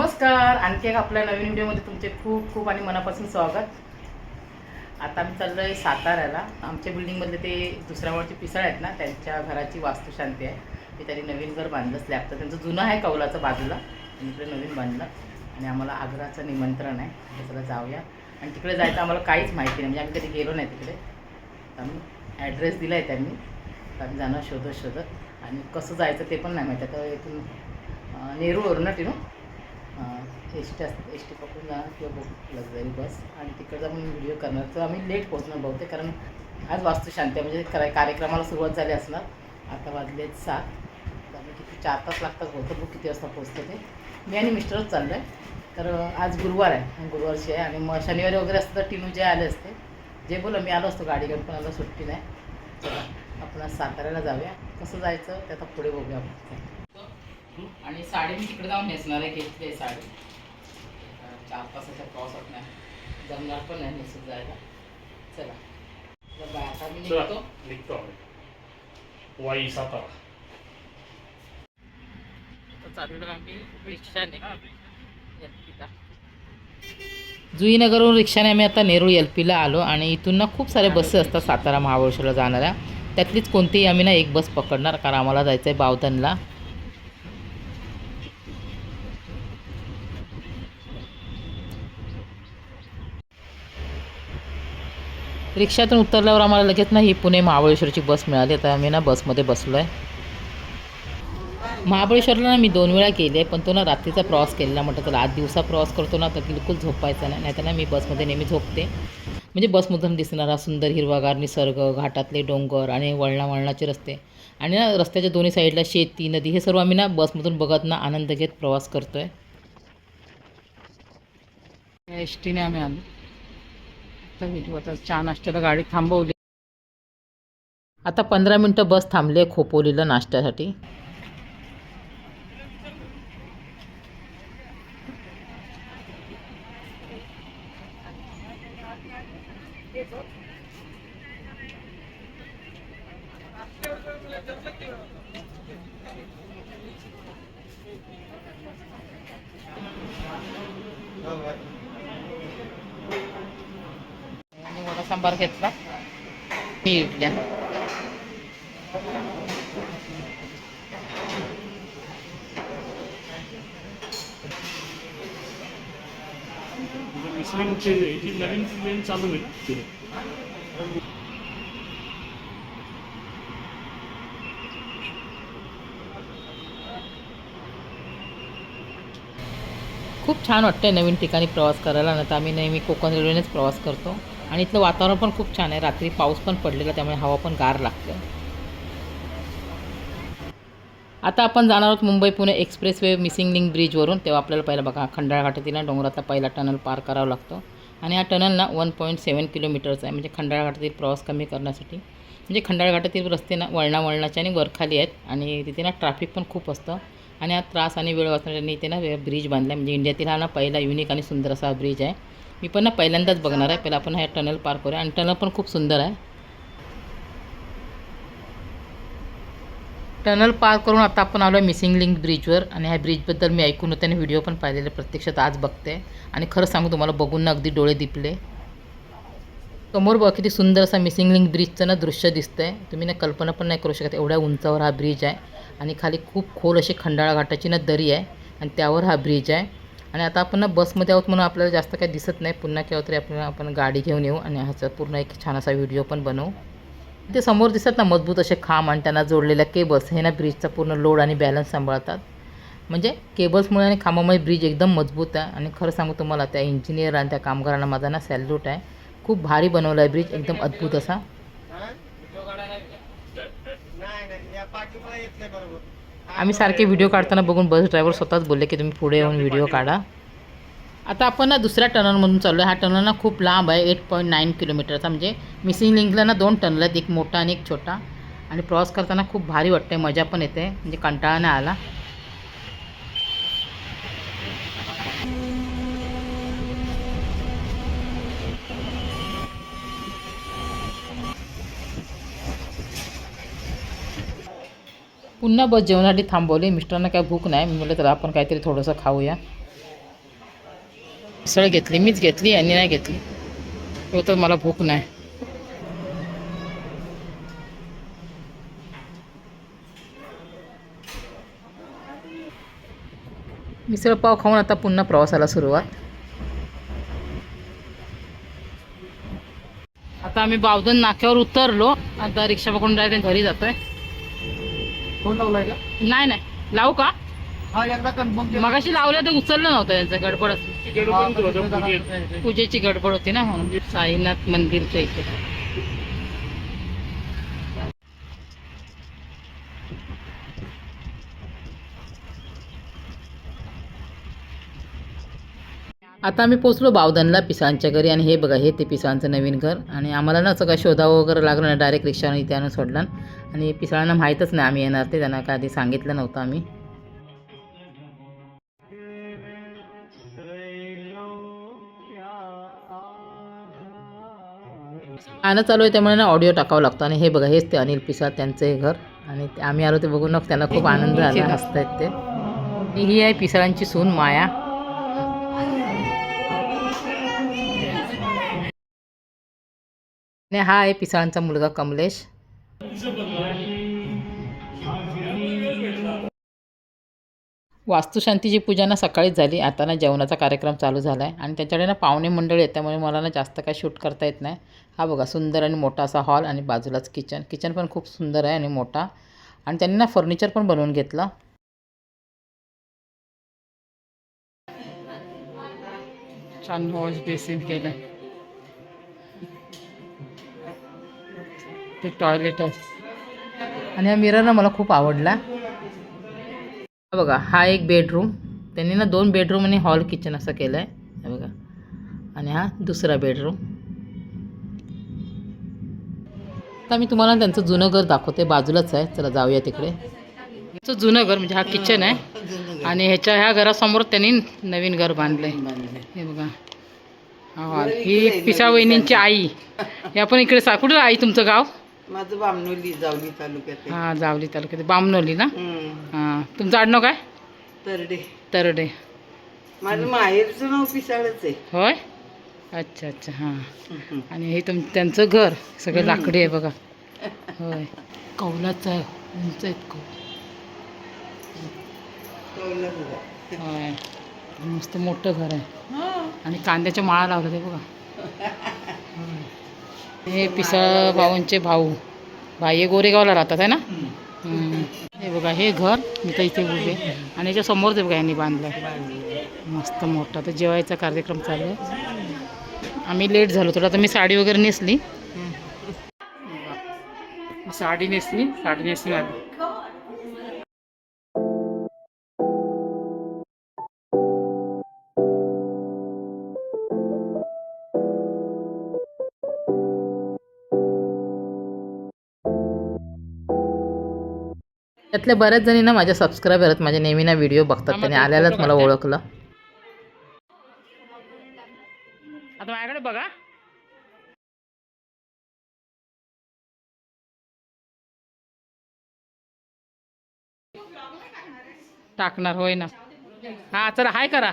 नमस्कार. आणखी एक आपल्या नवीन व्हिडिओमध्ये तुमचे खूप खूप आणि मनापासून स्वागत. आता आम्ही चाललो आहे साताऱ्याला. आमच्या बिल्डिंगमधले ते दुसऱ्या माळचे पिसाळ आहेत ना, त्यांच्या घराची वास्तुशांती आहे. ते त्यांनी नवीन घर बांधलं स्लॅबचं. त्यांचं जुनं आहे कौलाचं बाजूला, आणि इकडे नवीन बांधलं. आणि आम्हाला आग्राचं निमंत्रण आहे, त्याला जाऊया. आणि तिकडे जायचं आम्हाला काहीच माहिती नाही, म्हणजे आम्ही कधी गेलो नाही तिकडे. आम्ही ॲड्रेस दिला आहे त्यांनी, तर आम्ही जाणार शोधत. आणि कसं जायचं ते पण नाही माहिती. आता इथून नेरूळवरून ना टिनू एस टी पकडून जाणार किंवा लक्झरी बस, आणि तिकडे जाऊन व्हिडिओ करणार. तर आम्ही लेट पोहोचणार बहुतेक, कारण आज वास्तुशांती म्हणजे कार्यक्रमाला सुरुवात झाली असणार. आता वाजलेत 7, तर आम्ही किती 4 तास लागतात बहुतेक. बघ किती वाजता पोहोचतो ते. मी आणि मिस्टरच चाललो आहे, तर आज गुरुवार आहे, गुरुवारची आहे. आणि मग शनिवारी वगैरे असतं तर टिनू जे आले असते, जे बोला मी आलो असतो गाडी घेऊन, पण आला सुट्टी नाही. चला आपण आज साताऱ्याला जाऊया. कसं जायचं ते आता पुढे बघूया आपण. आणि साडी मी तिकडे जाऊन नेसणार आहे, घेतली आहे साडी. 4 तासाच्या प्रवासात नाही जमणार पण नाही नेसून जायला. चला तर आता मी निघतो वाई सातारा. चाललो आम्ही रिक्षाने जुईनगरवरून रिक्षाने आम्ही आता नेरूळ LPला आलो. आणि इथून ना खूप सारे बसेस असतात सातारा महाबळेश्वरला जाणाऱ्या. त्यातलीच कोणतीही आम्ही ना एक बस पकडणार, कारण आम्हाला जायचं आहे बावधनला. रिक्षातून उतरल्यावर आम्हाला लगेच ना ही पुणे महाबळेश्वरची बस मिळाली. आता आम्ही ना बसमध्ये बसलो आहे. महाबळेश्वरला ना मी 2 वेळा गेले, पण तो ना रात्रीचा प्रवास केलेला. म्हटलं तर 8 दिवसा प्रवास करतो ना, तर बिलकुल झोपायचा नाही. नाहीतर ना मी बसमध्ये नेहमी झोपते. म्हणजे बसमधून दिसणारा सुंदर हिरवागार निसर्ग, घाटातले डोंगर आणि वळणावळणाचे रस्ते, आणि ना रस्त्याच्या दोन्ही साईडला शेती, नदी, हे सर्व आम्ही ना बसमधून बघत ना आनंद घेत प्रवास करतो आहे. एस टीने आम्ही आलो. आता चहा नाश्त्याला गाडी थांबवली. आता 15 मिनटं बस थांबली आहे खोपोलीला नाश्त्यासाठी. आणि वडा सांबार घेतला मी इडल्या. मिसळींची जी नवीन ट्रेन चालू होईल. खूप छान वाटतं नवीन ठिकाणी प्रवास करायला. नंतर आम्ही नेहमी कोकण रेल्वेनेच प्रवास करतो. आणि इथलं वातावरण पण खूप छान आहे. रात्री पाऊस पण पडलेला, त्यामुळे हवा पण गार लागते. आता आपण जाणार आहोत Mumbai Pune expressway missing link ब्रिजवरून. तेव्हा आपल्याला पहिला बघा खंडाळा घाटातील ना डोंगराचा पहिला टनल पार करावा लागतो. आणि हा टनल ना 1.7 किलोमीटरचा आहे. म्हणजे खंडाळा घाटातील प्रवास कमी करण्यासाठी. म्हणजे खंडाळा घाटातील रस्ते ना वळणावळणाचे आणि वरखाली आहेत, आणि तिथे ना ट्रॅफिक पण खूप असतं. आणि हा त्रास आणि वेळ वाचण्यासाठी इथे ना ब्रिज बांधला. म्हणजे इंडियातील हा ना पहिला युनिक आणि सुंदर असा ब्रिज आहे. मी पण ना पहिल्यांदाच बघणार आहे. पहिला आपण हा टनल पार करूया. आणि टनल पण खूप सुंदर आहे. टनल पार करून आता आपण आलो आहे मिसिंग लिंक ब्रिजवर. आणि ह्या ब्रिजबद्दल मी ऐकून होते आणि व्हिडिओ पण पाहिलेले, प्रत्यक्षात आज बघते. आणि खरं सांगू तुम्हाला, बघून ना अगदी डोळे दिपले. समोर बघा किती सुंदर असा मिसिंग लिंक ब्रिजचं ना दृश्य दिसतंय. तुम्ही ना कल्पना पण नाही करू शकत, एवढ्या उंचावर हा ब्रिज आहे. आणि खाली खूप खोल अशी खंडाळा घाटाची ना दरी आहे, आणि त्यावर हा ब्रिज आहे. आणि आता आपण ना बसमध्ये आहोत म्हणून आपल्याला जास्त काही दिसत नाही. पुन्हा केव्हा तरी आपण गाडी घेऊन येऊ आणि ह्याचा पूर्ण एक छान असा व्हिडिओ पण बनवू. ते समोर दिसतात ना मजबूत असे खांब आणि त्यांना जोडलेल्या केबल्स, हे ना ब्रिजचा पूर्ण लोड आणि बॅलन्स सांभाळतात. म्हणजे केबल्समुळे आणि खांबामुळे ब्रिज एकदम मजबूत आहे. आणि खरं सांगू तुम्हाला, त्या इंजिनियर आणि त्या कामगारांना माझा ना सॅल्यूट आहे. खूप भारी बनवला आहे ब्रिज, एकदम अद्भुत असा. आम्ही सारखे व्हिडिओ काढताना बघून बस ड्रायव्हर स्वतःच बोलले की तुम्ही पुढे येऊन व्हिडिओ काढा. आता आपण ना दुसऱ्या टनलमधून चाललो आहे. हा टनल ना खूप लांब आहे, 8.9 किलोमीटरचा. म्हणजे मिसिंग लिंकला ना 2 टनल आहेत, एक मोठा आणि एक छोटा. आणि प्रवास करताना खूप भारी वाटते, मजा पण येते, म्हणजे कंटाळा नाही आला. पुन्हा बस जेवणासाठी थांबवली. मिस्टरांना काय भूक नाही. मी म्हटलं तर आपण काहीतरी थोडंसं खाऊया. मिसळ घेतली, मीच घेतली, यांनी नाही घेतली. तो तर मला भूक नाही. मिसळ पाव खाऊन आता पुन्हा प्रवासाला सुरुवात. आता आम्ही बावधन नाक्यावर उतरलो. आता रिक्षा पकडून डायरेक्ट घरी जातोय. फोन लावलाय का? नाही नाही, लावू का? हा, एकदा कन्फर्म मगाशी लावलं तर उचललं नव्हतं, त्यांचं गडबड पूजेची गडबड होती ना, म्हणून. साईनाथ मंदिरच्या इथे आता आम्ही पोचलो बावधनला, पिसांच्या घरी. आणि हे बघा, हे ते पिसांचं नवीन घर. आणि आम्हाला ना सगळं शोधावं वगैरे लागलं ना, डायरेक्ट रिक्षाने इथे आणून सोडलं. आणि पिसाळांना माहीतच नाही आम्ही येणार ते, त्यांना काय आधी सांगितलं नव्हतं आम्ही. गाणं चालू आहे त्यामुळे ना ऑडिओ टाकावं लागतं. आणि हे बघा, हेच ते अनिल पिसाळ, त्यांचं हे घर. आणि आम्ही आलो ते बघून त्यांना खूप आनंद झाला, हसतायत ते. ही आहे पिसाळांची सून माया. आणि हा आहे पिसाळांचा मुलगा कमलेश. वास्तुशांतीची पूजा ना सकाळीच झाली. आता ना जेवणाचा कार्यक्रम चालू झाला आहे. आणि त्याच्याकडे ना पाहुणे मंडळी आहेत, त्यामुळे मला ना जास्त काय शूट करता येत नाही. हा बघा, सुंदर आणि मोठा असा हॉल. आणि बाजूलाच किचन पण खूप सुंदर आहे आणि मोठा. आणि त्यांनी ना फर्निचर पण बनवून घेतलं. छान वॉश बेसिन केलं. ते टॉयलेट आहे. आणि हा मिरर ना मला खूप आवडला. हा बघा, हा एक बेडरूम. त्यांनी ना 2 बेडरूम आणि हॉल किचन असं केलं आहे. हे बघा. आणि हा दुसरा बेडरूम. आता मी तुम्हाला त्यांचं जुनं घर दाखवते, बाजूलाच आहे. चला जाऊया तिकडे. यांचं जुनं घर म्हणजे हा किचन आहे. आणि ह्या घरासमोर त्यांनी नवीन घर बांधलं आहे. हे बघा, हा हॉल. ही पिसाळ वहिनींची आई. हे आपण इकडे कुठं आई तुमचं गाव? माझं बामणोली, जावली तालुक्यात आहे. हां, जावली तालुक्यात, बामणोली ना. हां, तुमचं आडनाव काय? तरडे. तरडे. माझं माहेरचं नाव पिसाळच आहे. होय, अच्छा अच्छा. हां. आणि हे त्यांचं घर सगळं लाकडी आहे बघा. होय, कौलाचं आहे, उंच आहेत कौल. होय, मस्त मोठं घर आहे. आणि कांद्याच्या माळा लावलं ते बघा. हे पिसाळ भाऊंचे भाऊ. हे गोरेगावला राहतात आहे ना. हे बघा, हे घर मी तर इथे उभे. आणि याच्या समोरच बघा यांनी बांधलं मस्त मोठा. तर जेवायचा कार्यक्रम चालू आहे. आम्ही लेट झालो थोडं. आता मी साडी वगैरे नेसली. साडी नेसली आली. त्यातल्या बऱ्याच जणी ना माझ्या सबस्क्रायबर आहेत, माझ्या नेहमी ना व्हिडिओ बघतात. त्याने आल्यालाच मला ओळखलं. आता माझ्याकडे बघा. टाकणार होय ना. हा चला, हाय करा.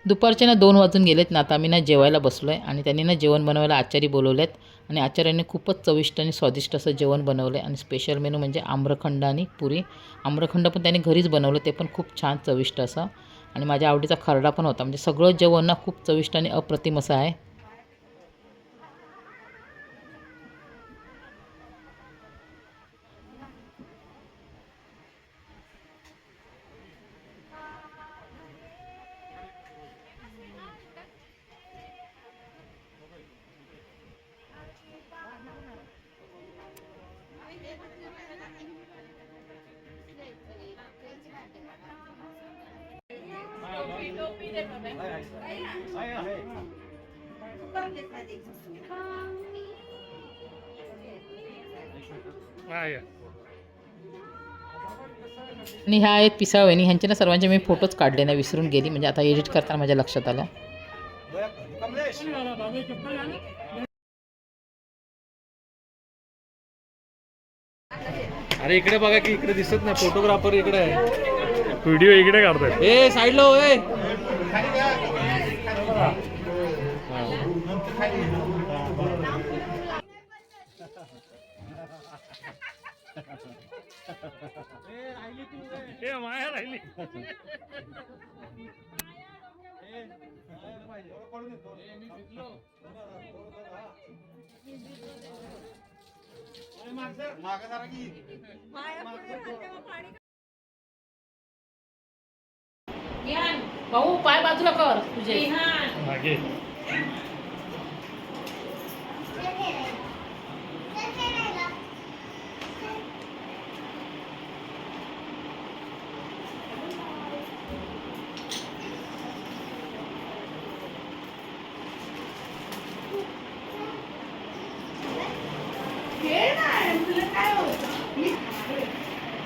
दुपारचे ना 2 वाजून गेलेत ना. आता आम्ही ना जेवायला बसलो आहे. आणि त्यांनी ना जेवण बनवायला आचारी बोलवलेत. आणि आचार्यांनी खूपच चविष्ट आणि स्वादिष्ट असं जेवण बनवलं आहे. आणि स्पेशल मेनू म्हणजे आम्रखंड आणि पुरी. आम्रखंड पण त्यांनी घरीच बनवलं, ते पण खूप छान चविष्ट असं. आणि माझ्या आवडीचा खरडा पण होता. म्हणजे सगळं जेवण ना खूप चविष्ट आणि अप्रतिम असं आहे. आणि ह्या आहेत पिसाळ वहिनी. ह्यांचे ना सर्वांचे मी फोटोच काढले नाही, विसरून गेली. म्हणजे आता एडिट करताना माझ्या लक्षात आलं. अरे इकडे बघा की इकडे दिसत नाही फोटोग्राफर इकडे आहे. व्हिडिओ इकडे काढतात. ए साईडला हो ए. ए माया राहिली. भाऊ पाय बाजूला कर तुझे. मागे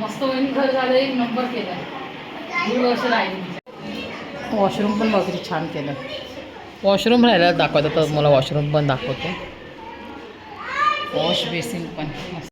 मस्त वहिनी घर झालं, एक नंबर केलाय. 2 वर्ष राहिली. वॉशरूम पण बघ किती छान केलं. वॉशरूम राहिला दाखवतात तर मला वॉशरूम पण दाखवतो. वॉश बेसिन पण मस्त.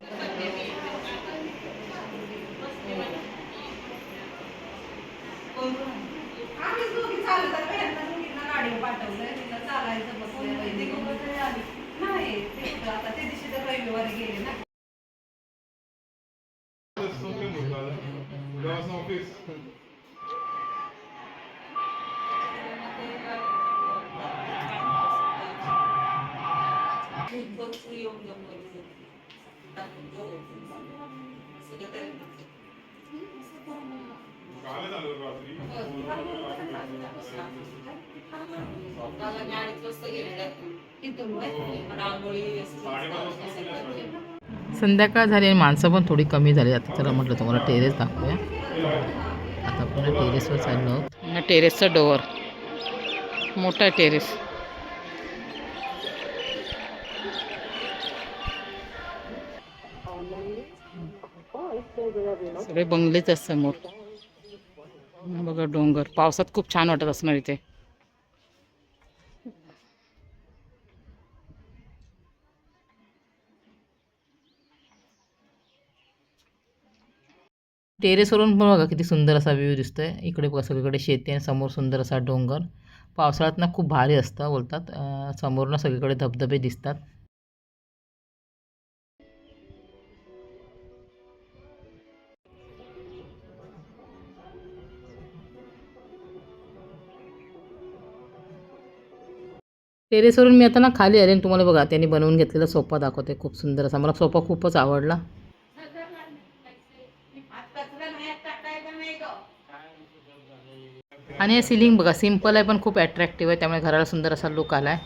संध्याकाळ झाली आणि माणसं पण थोडी कमी झाली. आता चला म्हटलं तुम्हाला टेरेस दाखवूया. आता पुन्हा टेरेसवर चाललो आहोत. टेरेसचा डोअर मोठा टेरेस. सगळे बंगलेच आहेत समोर. बघा डोंगर. पावसात खूप छान वाटत असणार इथे. टेरेसवरून पण बघा किती सुंदर असा व्ह्यू दिसतोय. इकडे बघा सगळीकडे शेती आणि समोर सुंदर असा डोंगर. पावसाळ्यात ना खूप भारी असतं बोलतात. समोरनं सगळीकडे धबधबे दिसतात. टेरेसवरून मी आता ना खाली आले आणि तुम्हाला बघा त्यांनी बनवून घेतलेला सोफा दाखवते. खूप सुंदर असा. मला सोफा खूपच आवडला. आणि हे सिलिंग बघा सिम्पल आहे पण खूप अट्रॅक्टिव्ह आहे. त्यामुळे घराला सुंदर असा लुक आला आहे.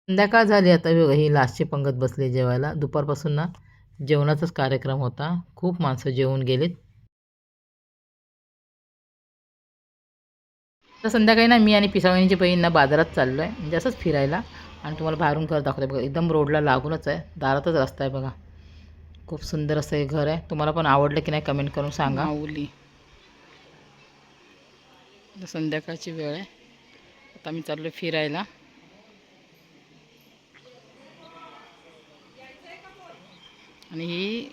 संध्याकाळ झाली आता बघा. ही लास्टची पंगत बसली जेवायला. दुपारपासून ना जेवणाचाच कार्यक्रम होता. खूप माणसं जेवून गेलीत. तर संध्याकाळी ना मी आणि पिसावणीची बहीण ना बाजारात चाललो आहे म्हणजे असंच फिरायला. आणि तुम्हाला बाहेरून घर दाखवते बघा. एकदम रोडला लागूनच आहे. दारातच रस्ता आहे बघा. खूप सुंदर असं हे घर आहे. तुम्हाला पण आवडलं की नाही कमेंट करून सांगा. माऊली. संध्याकाळची वेळ आहे. आता मी चाललो फिरायला. आणि ही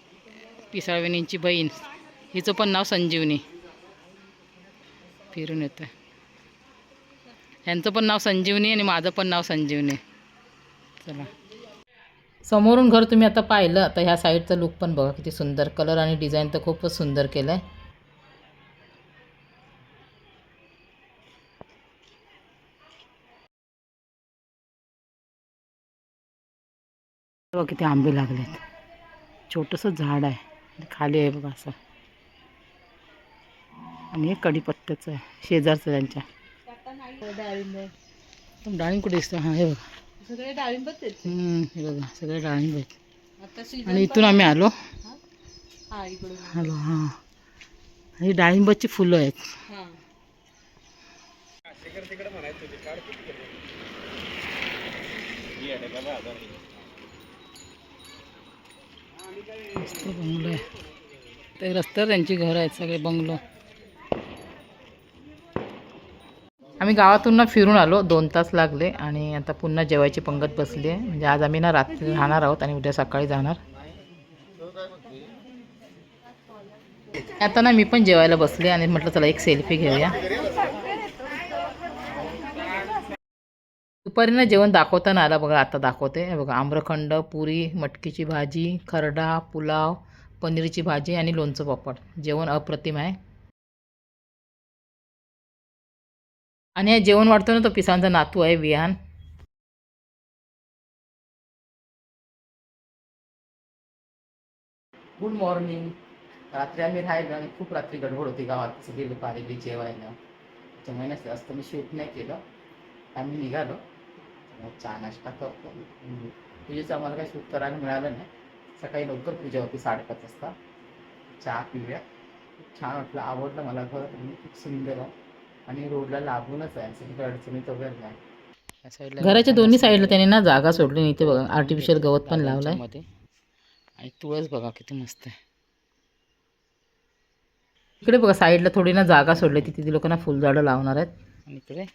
पिसाळवेणींची बहीण. हिचं पण नाव संजीवनी. फिरून येतं. ह्यांचं पण नाव संजीवनी आणि माझं पण नाव संजीवनी. चला. समोरून घर तुम्ही आता पाहिलं. आता ह्या साईडचा लुक पण बघा किती सुंदर. कलर आणि डिझाईन तर खूपच सुंदर केलं आहे. बघा किती आंबे लागलेत. छोटंसं झाड आहे खाली आहे बघा असं. आणि हे कढीपत्त्याचं आहे शेजारचं त्यांच्या. डाळिंब कुठे दिसतं. हां हे बघा सगळे डाळिंबच आहेत. हे बघा सगळे डाळिंब आहेत. आणि इथून आम्ही आलो. हॅलो. हां ही डाळिंबाची फुलं आहेत. मस्त बंगलो आहे. ते रस्त्यावर त्यांची घरं आहेत सगळे बंगलो. आम्ही गावातून ना फिरून आलो, 2 तास लागले आणि आता पुन्हा जेवायची पंगत बसली आहे. म्हणजे आज आम्ही ना रात्री राहणार आहोत आणि उद्या सकाळी जाणार. आता ना मी पण जेवायला बसले आणि म्हटलं चला एक सेल्फी घेऊया. दुपारी ना जेवण दाखवताना आला बघा, आता दाखवते. हे बघा, आम्रखंड, पुरी, मटकीची भाजी, खरडा, पुलाव, पनीरची भाजी आणि लोणचं पापड. जेवण अप्रतिम आहे. आणि हे जेवण वाढतो ना तो पिसांचा नातू आहे विहान. Good morning. रात्री आम्ही राहिलो आणि खूप रात्री गडबड होती गावात, सगळे लोक आलेली जेवायला. त्याच्यामुळे नसतं असतं मी शूट नाही केलं. आम्ही निघालो, चहा नाश्ता करतो. पूजेचं आम्हाला काही शूट करायला मिळालं नाही. सकाळी लवकर पूजा होती 5:30 वाजता. चहा पिऊया. खूप छान वाटलं, आवडलं मला घर. खूप सुंदर आहे आणि रोडला लागूनच आहे, सगळीकडे अडचणीत वगैरे नाही. घराच्या दोन्ही साईडला त्याने ना जागा सोडली. इथे बघा आर्टिफिशियल गवत पण लावलं आहे मध्ये. आणि तुळस बघा किती मस्त आहे. इकडे बघा साईडला थोडी ना जागा सोडली, तिथे लोकांना फुलझाडं लावणार आहेत. आणि इकडे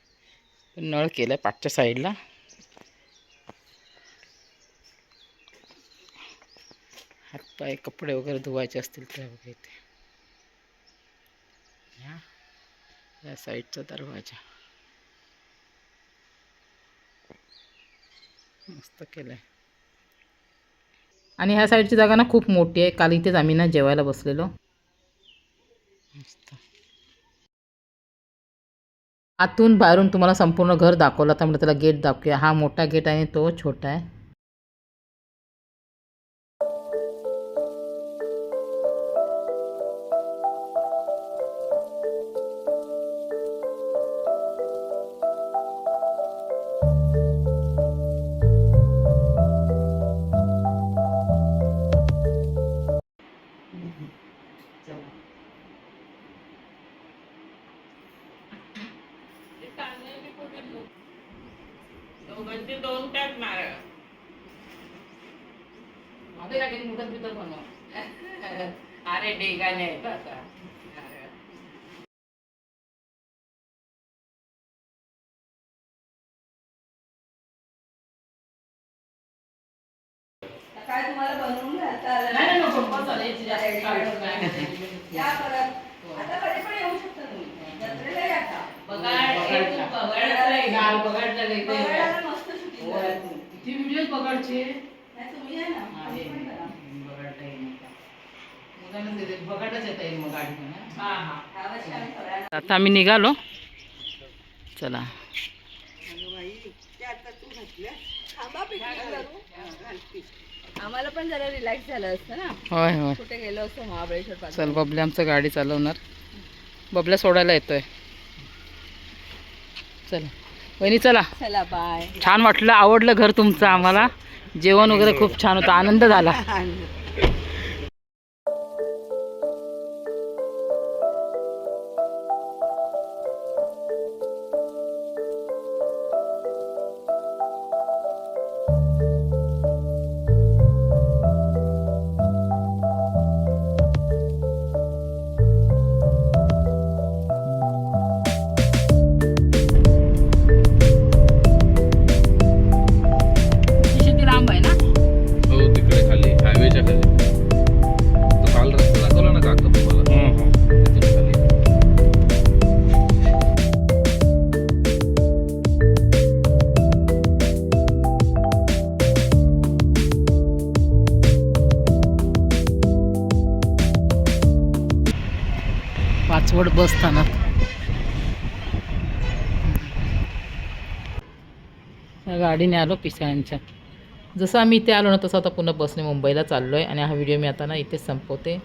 नळ केलं आहे पाठच्या साईडला. हातपाय कपडे वगैरे धुवायचे असतील तर बघा इथे या साईडचा दरवाजा मस्त केलं आहे. आणि ह्या साईडची जागा ना खूप मोठी आहे. काल इथेच आम्ही ना जेवायला बसलेलो. मस्त. आतून बाहेरून तुम्हाला संपूर्ण घर दाखवलं, तर त्याला गेट दाखवूया. हा मोठा गेट आहे आणि तो छोटा आहे. अरे डेगाने आहे का. काय तुम्हाला बनवून घालता आलं नाही नको बस आलं, याची जास्त काळजी नाही. या परत. आता कधी पण येऊ शकता तुम्ही. जत्रेला या का? बघाडला मस्त shooting करा तुम्ही. ती व्हिडिओ बघाडचे. नाही, तुम्ही या ना. तुम्ही पण करा. बघाडच येता येईल मग गाडी. यावर्षी आम्ही सगळ्यांना. आता आम्ही निघालो. चला. अगं बाई, ते आता तू घातल्या. थांबा पिकनिक करू. घालती. आम्हाला पण जरा रिलॅक्स झालं असतं ना. होय होय. कुठे गेलो असतो महाबळेश्वर पासून. चल बबल्या आमचं गाडी चालवणार. बबल्या सोडायला येतोय. चला वहिनी चला. चला बाय. छान वाटलं, आवडलं घर तुमचं आम्हाला. जेवण वगैरे खूप छान होतं, आनंद झाला. शेती लांब आहे ना. हो तिकडे खाली हायवेच्या खाली. तो काल रस्ता दाखवला ना काका तुम्हाला, तिथून खाली. पाचवड बस स्थानक. या गाडीने आलो पिसाळ्यांच्या. जसं आम्ही इथे आलो ना तसं आता पुन्हा बसने मुंबईला चाललो आहे. आणि हा व्हिडिओ मी आता ना इथेच संपवते.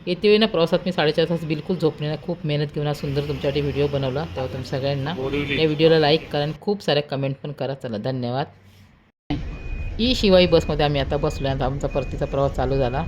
येते वेळी ना प्रवासात मी 4:30 तास बिलकुल झोपले ना. खूप मेहनत घेऊन हा सुंदर तुमच्यासाठी व्हिडिओ बनवला. तेव्हा तुम सगळ्यांना या व्हिडिओला लाईक करा आणि खूप साऱ्या कमेंट पण करा. चला धन्यवाद. ही शिवाई बसमध्ये आम्ही आता बसलो आहे. आता आमचा परतीचा प्रवास चालू झाला.